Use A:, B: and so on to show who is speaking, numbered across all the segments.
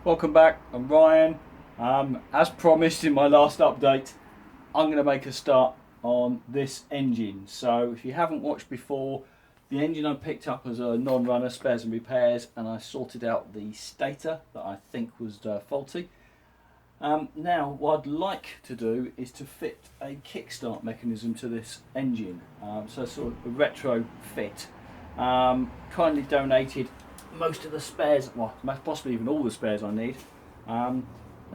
A: Welcome back, I'm Ryan. As promised in my last update, I'm going to make a start on this engine. So if you haven't watched before, the engine I picked up as a non-runner, spares and repairs, and I sorted out the stator that I think was faulty. Now what I'd like to do is to fit a kickstart mechanism to this engine, so sort of a retro fit. Kindly donated most of the spares, well possibly even all the spares I need, and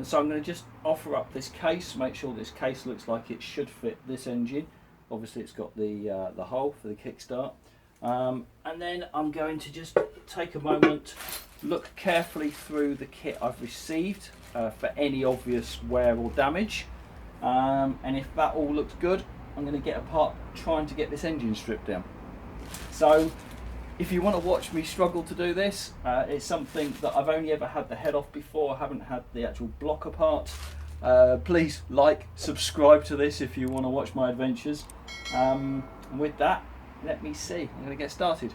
A: so I'm going to just offer up this case, make sure this case looks like it should fit this engine. Obviously it's got the hole for the kickstart, and then I'm going to just take a moment, look carefully through the kit I've received for any obvious wear or damage, and if that all looks good, I'm going to get apart trying to get this engine stripped down. So if you want to watch me struggle to do this, it's something that I've only ever had the head off before. I haven't had the actual block apart. Please like, subscribe to this if you want to watch my adventures. And with that, let me see. I'm going to get started.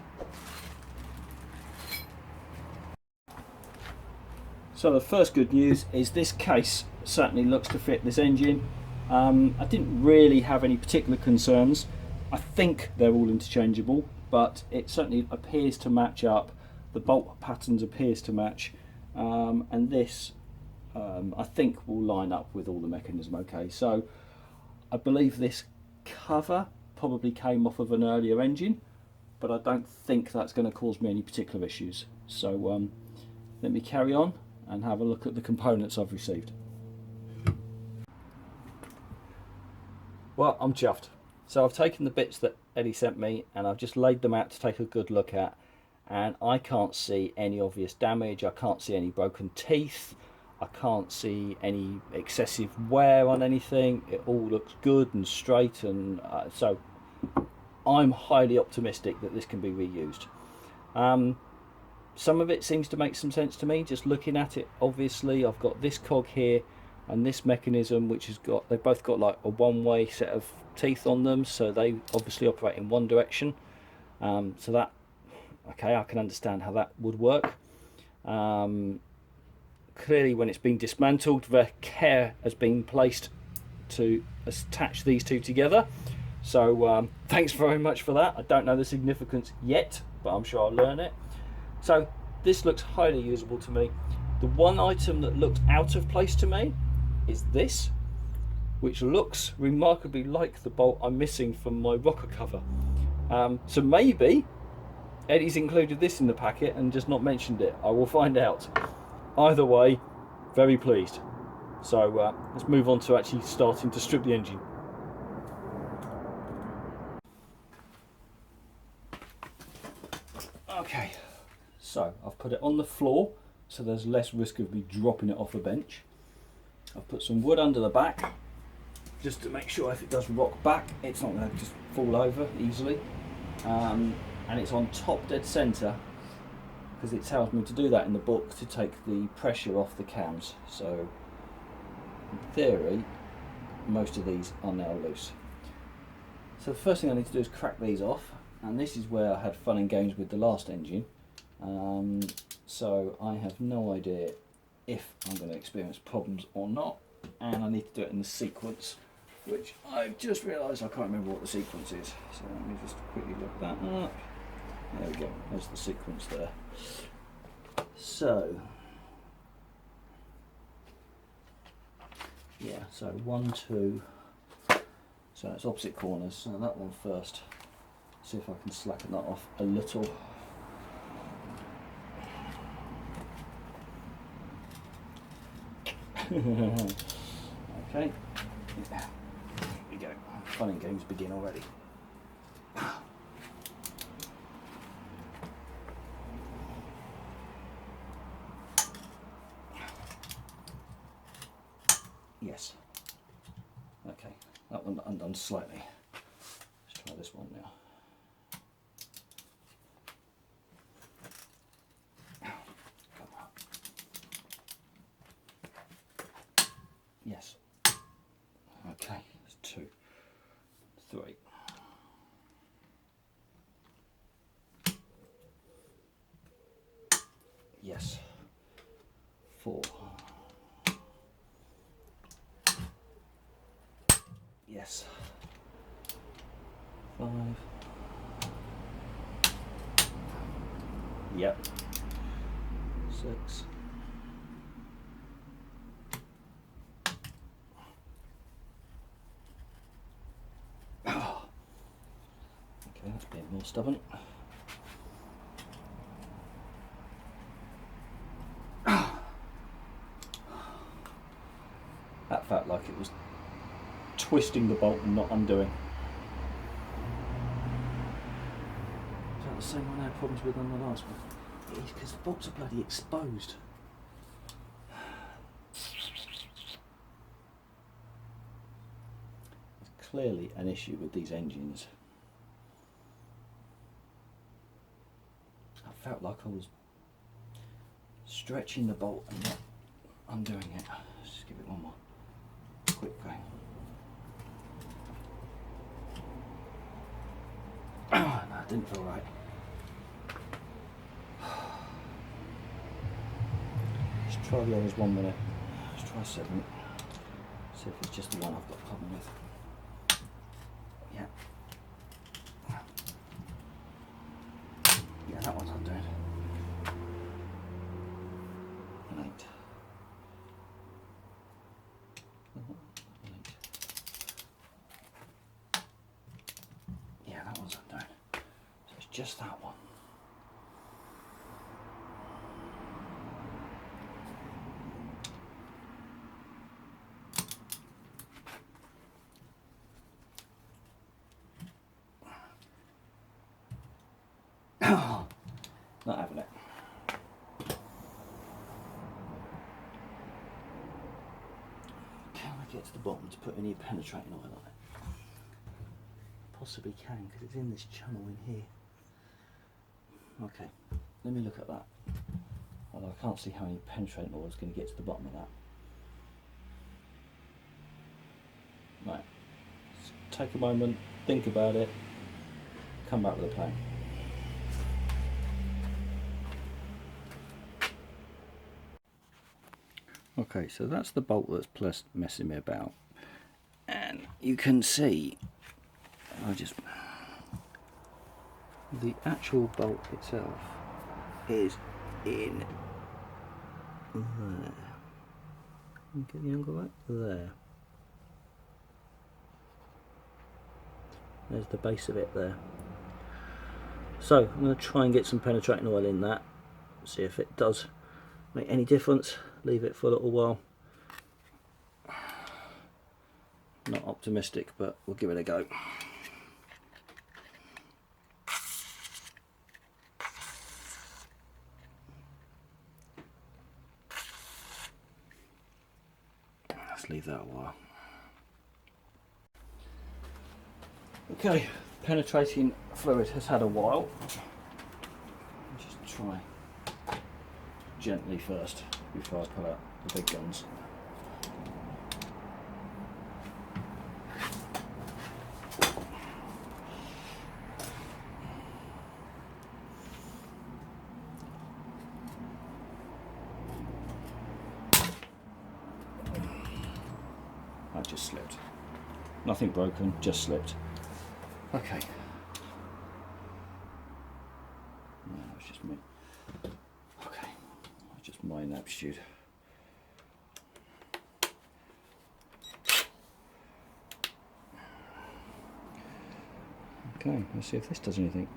A: So the first good news is this case certainly looks to fit this engine. I didn't really have any particular concerns. I think they're all interchangeable, but it certainly appears to match up. The bolt patterns appears to match, and this I think will line up with all the mechanism okay. So I believe this cover probably came off of an earlier engine, but I don't think that's going to cause me any particular issues. So let me carry on and have a look at the components I've received. Well, I'm chuffed. So I've taken the bits that Eddie sent me and I've just laid them out to take a good look at, and I can't see any obvious damage, I can't see any broken teeth, I can't see any excessive wear on anything. It all looks good and straight, and so I'm highly optimistic that this can be reused. Some of it seems to make some sense to me just looking at it. Obviously I've got this cog here and this mechanism, which has got, they've both got like a one-way set of teeth on them, so they obviously operate in one direction. So that, okay, I can understand how that would work. Clearly when it's been dismantled, the care has been placed to attach these two together, so thanks very much for that. I don't know the significance yet, but I'm sure I'll learn it. So this looks highly usable to me. The one item that looked out of place to me is this, which looks remarkably like the bolt I'm missing from my rocker cover. So maybe Eddie's included this in the packet and just not mentioned it. I will find out. Either way, very pleased. So let's move on to actually starting to strip the engine. Okay, so I've put it on the floor so there's less risk of me dropping it off a bench. I've put some wood under the back just to make sure if it does rock back it's not going to just fall over easily, and it's on top dead centre because it tells me to do that in the book to take the pressure off the cams. So in theory most of these are now loose. So the first thing I need to do is crack these off, and this is where I had fun and games with the last engine. So I have no idea if I'm going to experience problems or not, and I need to do it in the sequence, which I've just realised I can't remember what the sequence is. So let me just quickly look that up. There we go, there's the sequence there. So yeah, so 1, 2, so it's opposite corners, so that one first. See if I can slacken that off a little. Okay, here we go. Fun and games begin already. Yes. Okay, that one undone slightly. Let's try this one now. Yes. Okay, that's 2, 3. Yes. 4. Yes. 5. Yep. 6. Oh. Okay, that's being more stubborn. That felt like it was twisting the bolt and not undoing. Is that the same one I had problems with on the last one? It is, because the bolts are bloody exposed. There's clearly an issue with these engines. I felt like I was stretching the bolt and not undoing it. Let's just give it one more quick go. Oh, no, it didn't feel right. Let's try the others 1 minute. Let's try 7. See if it's just the one I've got a problem with. Yeah. Yeah, that one's undoing. 8. Yeah, that one's undoing. So it's just that one. Not having it. Can I get to the bottom to put any penetrating oil on it? Possibly can, because it's in this channel in here. Okay, let me look at that. Although I can't see how any penetrating oil is going to get to the bottom of that. Right, let's take a moment, think about it, come back with a plan. Okay, so that's the bolt that's messing me about, and you can see the actual bolt itself is in there. Get the angle right there. There's the base of it there. So I'm going to try and get some penetrating oil in that, see if it does make any difference. Leave it for a little while. Not optimistic, but we'll give it a go. Let's leave that a while. Okay, penetrating fluid has had a while. Just try gently first before I pull out the big guns. I just slipped. Nothing broken, just slipped. Okay. No, it's just me. Okay, that's just my inaptitude. Okay, let's see if this does anything.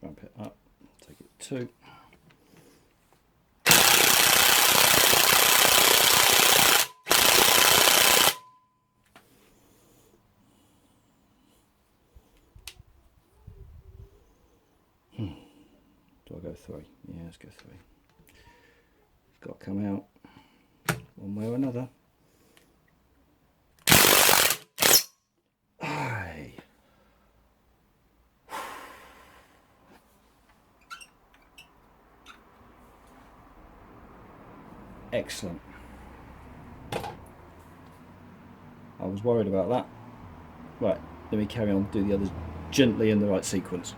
A: Ramp it up, take it 2. Do I go 3? Yeah, let's go 3. It's got to come out one way or another. Aye. Excellent. I was worried about that. Right, let me carry on, do the others gently in the right sequence.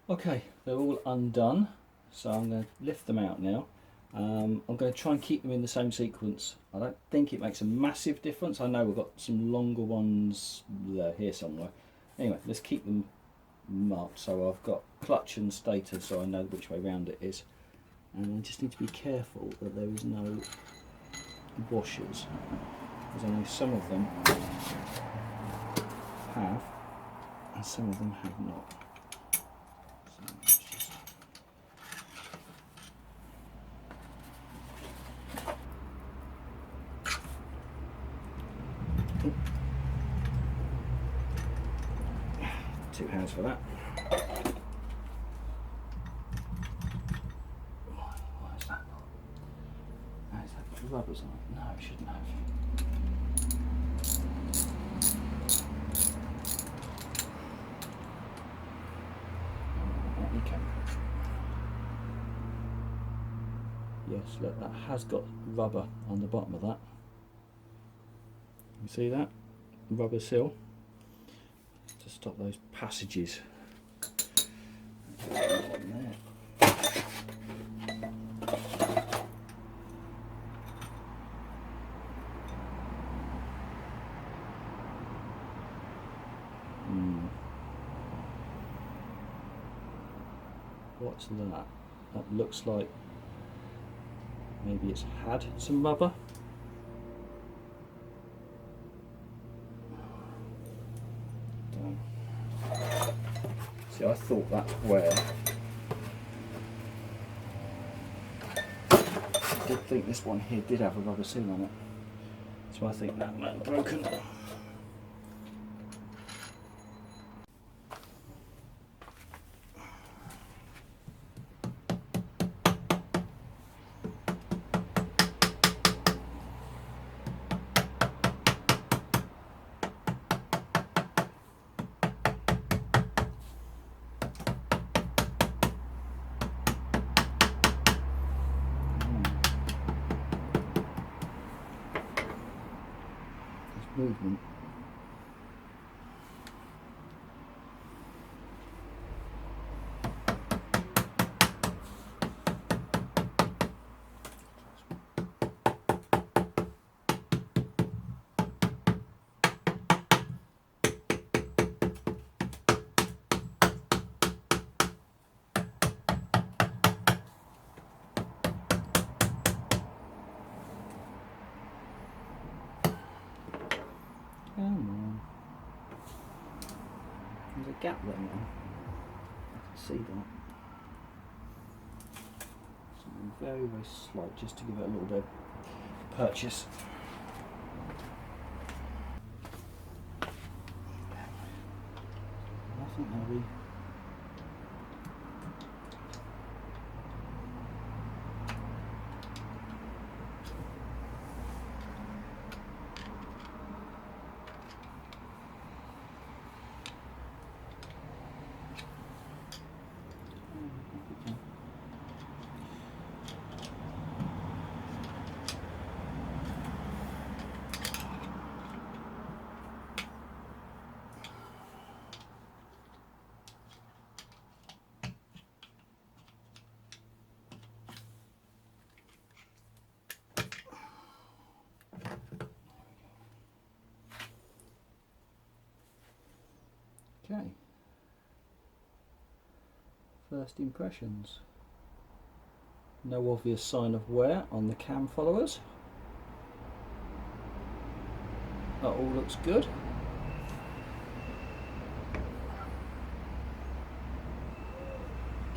A: Okay, they're all undone, so I'm going to lift them out now. I'm going to try and keep them in the same sequence. I don't think it makes a massive difference. I know we've got some longer ones there, here somewhere. Anyway, let's keep them marked. So I've got clutch and stator, so I know which way round it is. And I just need to be careful that there is no washers, because I know some of them have and some of them have not. So let's just... Two hands for that. Why is that not? Oh, is that rubbers on it? No, it shouldn't have. Okay. Yes, look, that has got rubber on the bottom of that. You see that? Rubber seal to stop those passages. There. What's that? That looks like maybe it's had some rubber. See, I thought that's where. I did think this one here did have a rubber seal on it, so I think that might have broken. Movement. Come on. There's a gap there now. I can see that. Something very, very slight just to give it a little bit of purchase. Nothing heavy. Okay. First impressions. No obvious sign of wear on the cam followers. That all looks good.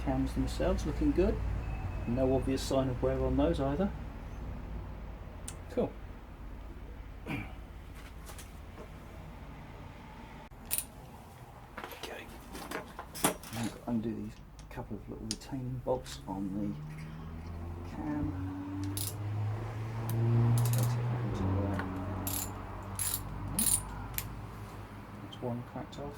A: Cams themselves looking good. No obvious sign of wear on those either. Cool. Okay. Now undo these couple of little retaining bolts on the cam. That's one cracked off.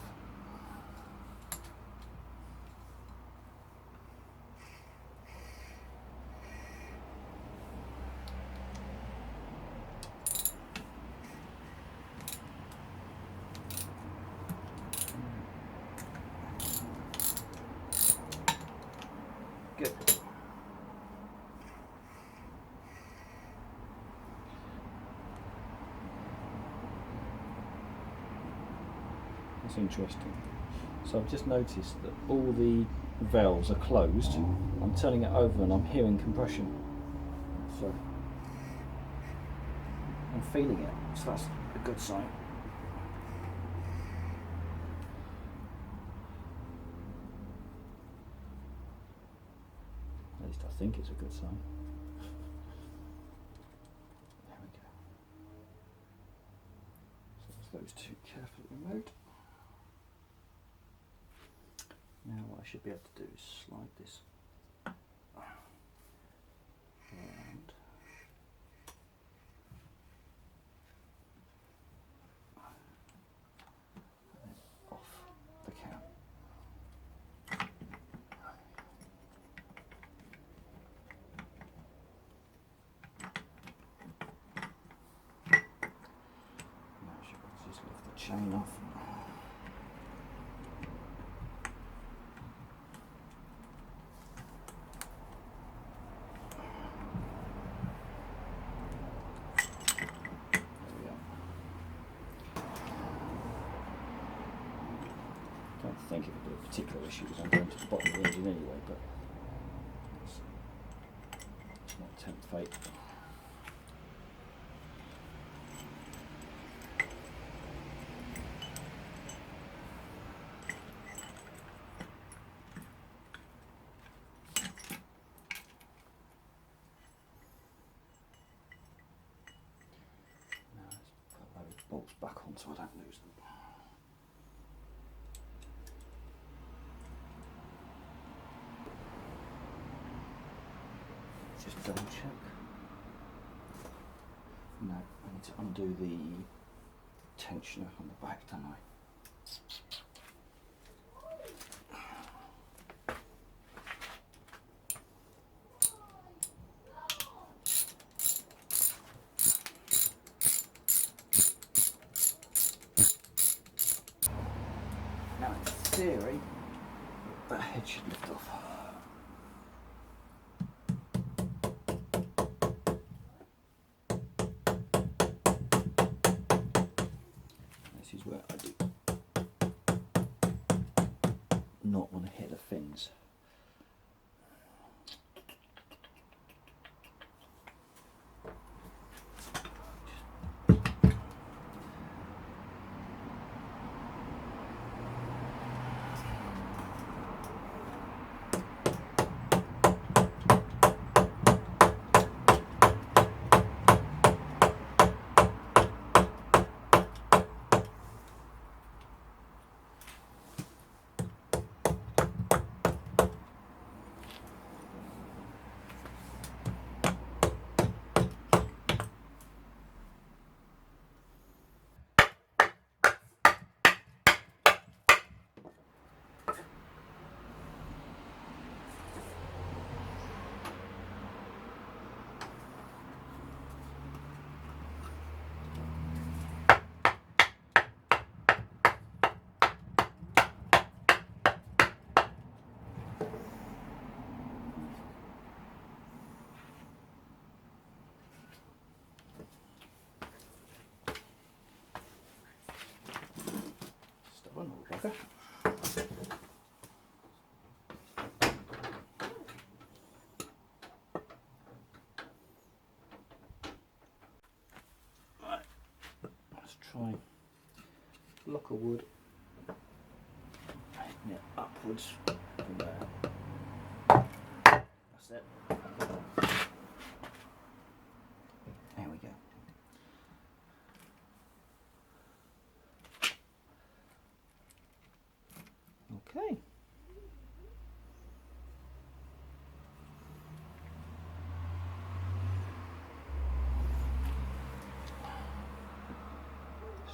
A: That's interesting. So I've just noticed that all the valves are closed. I'm turning it over and I'm hearing compression. So I'm feeling it. So that's a good sign. At least I think it's a good sign. There we go. So there's those two carefully removed. Now what I should be able to do is slide this around. And then off the cam. Now I should be able to just lift the chain off. I don't think it would be a particular issue because I'm going to the bottom of the engine anyway, but let's not tempt fate. Now let's put those bolts back on so I don't lose them. Just double check. No, I need to undo the tensioner on the back, don't I? Now in theory, that head should lift off. This is where I do not want to hit the fins. Stubborn old bugger. Right, let's try block of wood. Yeah, upwards from there. That's it. There we go. Okay.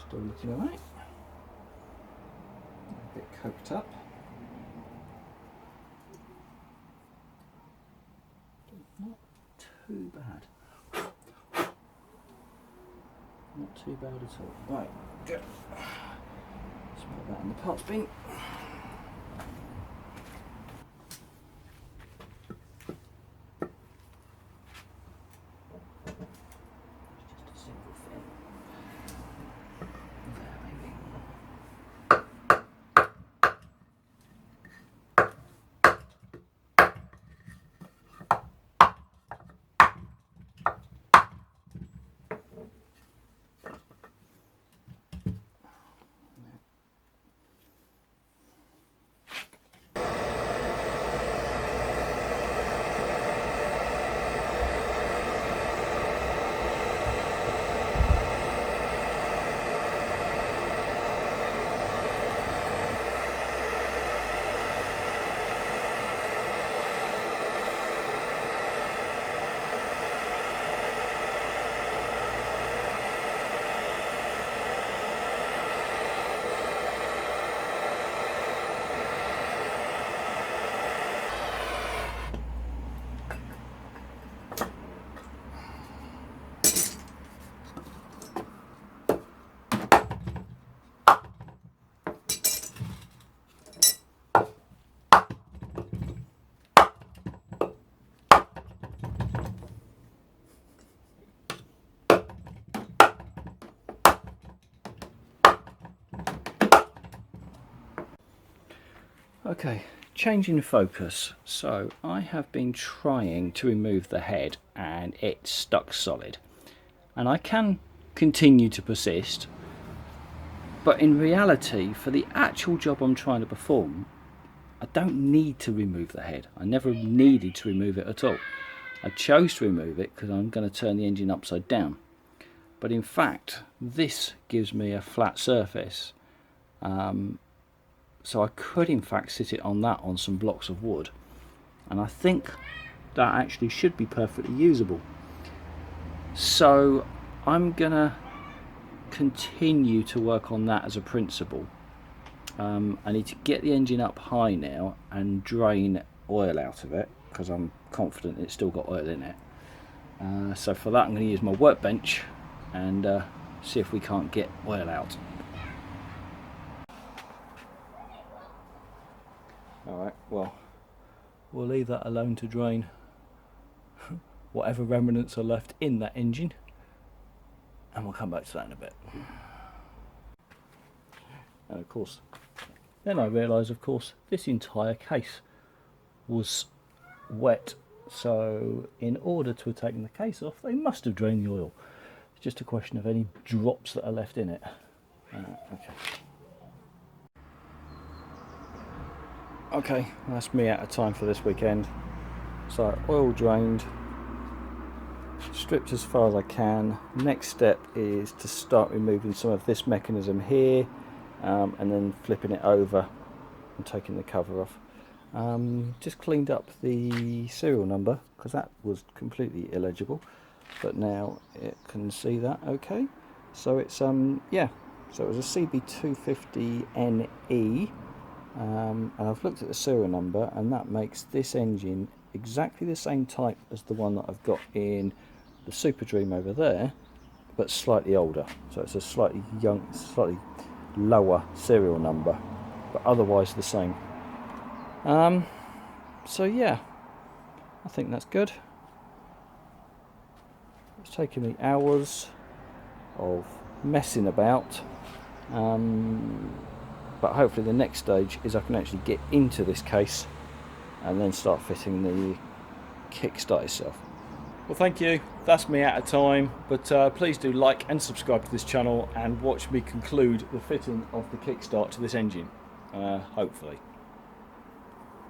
A: Still looking alright. A bit coked up. Not too bad. Not too bad at all. Right, good. Let's put that in the parts bin. It's just a single fin. There, maybe. Okay, changing focus. So I have been trying to remove the head and it's stuck solid. And I can continue to persist, but in reality, for the actual job I'm trying to perform, I don't need to remove the head. I never needed to remove it at all. I chose to remove it because I'm going to turn the engine upside down. But in fact, this gives me a flat surface. So I could in fact sit it on that, on some blocks of wood. And I think that actually should be perfectly usable. So I'm going to continue to work on that as a principle. I need to get the engine up high now and drain oil out of it, because I'm confident it's still got oil in it. So for that I'm going to use my workbench and see if we can't get oil out. Alright, well, we'll leave that alone to drain whatever remnants are left in that engine, and we'll come back to that in a bit. And of course, then I realised, of course, this entire case was wet, so in order to have taken the case off, they must have drained the oil. It's just a question of any drops that are left in it. Okay, that's me out of time for this weekend. So oil drained, stripped as far as I can. Next step is to start removing some of this mechanism here, and then flipping it over and taking the cover off. Just cleaned up the serial number because that was completely illegible, but now it can see that okay. So it's yeah, so it was a CB250NE, and I've looked at the serial number, and that makes this engine exactly the same type as the one that I've got in the Super Dream over there, but slightly older. So it's a slightly lower serial number, but otherwise the same. So yeah, I think that's good. It's taken me hours of messing about, but hopefully the next stage is I can actually get into this case and then start fitting the kickstart itself. Well, thank you. That's me out of time, but please do like and subscribe to this channel and watch me conclude the fitting of the kickstart to this engine, hopefully.